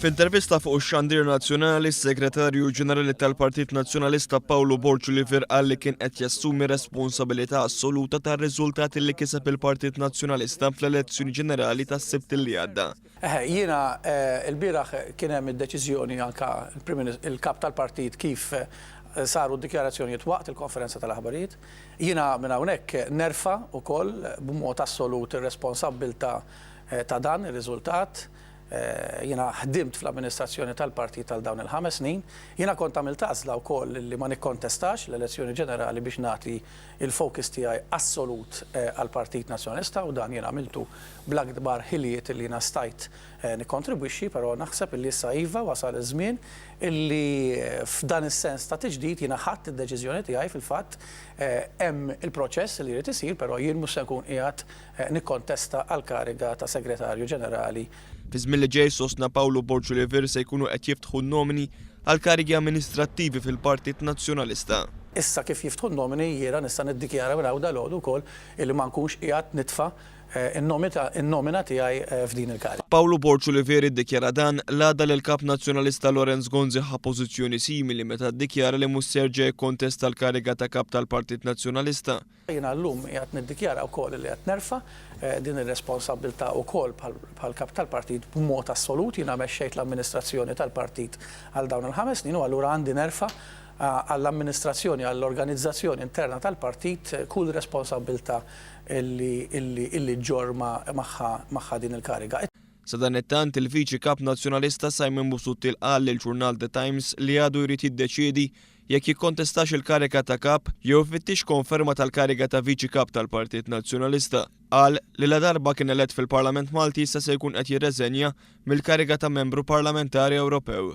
F'intervista fuq ix-xandir nazzjonali, is-segretarju ġenerali tal-Partit Nazzjonalista Pawlu Borg Olivier qal li kien qed jassumi responsabilità assoluta tar-riżultati li kiseb il-Partit Nazzjonalista fl-elezzjoni ġenerali tas-Sibt li għadda. Jiena l-bieraħ kien hemm id-deċiżjoni anke il-kap tal-Partit kif saru d-dikjarazzjonijiet waqt il-konferenza tal-aħbarijiet. Jiena minn hawnhekk nerfa' ukoll b'mod assolut ir-responsabilità ta' dan ir-riżultat. Jiena ħdimt fl-amministrazzjoni tal-Partit tal dawn il-5 snin. Jiena kont għamilt għażla wkoll li ma nikkontestax l-elezzjoni ġenerali biex nagħti il-fokus tiegħi assolut għall-Partit Nazzjonalista u dan jiena għamiltu bl-akbar ħiliet li jiena stajt nikkontribwixxi, però naħseb illi issa iva wasal iż-żmien illi f'dan is-sens ta' tiġdid jiena ħadd id-deċiżjoni tiegħi fil-fatt hemm il-proċess li jrid isir, però jien mhux se nkun qiegħed nikkontesta għall-kariga ta' segretarju ġenerali. Fi żmien li ġej sostna Pawlu Borg Olivier se jkunu qed jiftħu n-nomini għal karigi amministrattivi fil-Partit Nazzjonalista. Issa kif jiftħu n-nomini jiena nista' niddikjara minn hawn dalgħodu wkoll illi ma nkunx qiegħed nitfa' in-nomina tiegħi f'din il-kariga. Pawlu Borg Olivier iddikjara dan l-għada li l-kap nazzjonalista Lorenz Gonzi ħa pożizzjoni simili meta ddikjara li mhux se jerġa' jikkontesta l-kariga ta' kap tal-Partit Nazzjonalista. Jiena llum qiegħed niddikjara wkoll li qed nerfa' din ir-responsabilità wkoll bħal kap tal-Partit b'mod assolut. Jiena mexxejt l-amministrazzjoni tal-Partit għal dawn il-5 snin u allura għandi nerfa' għall-amministrazzjoni, għall-organizzazzjoni interna tal-Partit kull responsabilità illi ġorma magħha din il-kariga. Sa dan it-tant il-Viċi Kap Nazzjonalista Simon Busuttil qal lill-ġurnal The Times li għadu jrid jiddeċiedi jekk jikkontestax il-kariga ta' kap jew ifittix konferma tal-kariga ta' Viċi Kap tal-Partit Nazzjonalista. Qal li la darba kien elett fil-Parlament Malti issa se jkun qed jirreżenja mill-kariga ta' membru parlamentari Ewropew.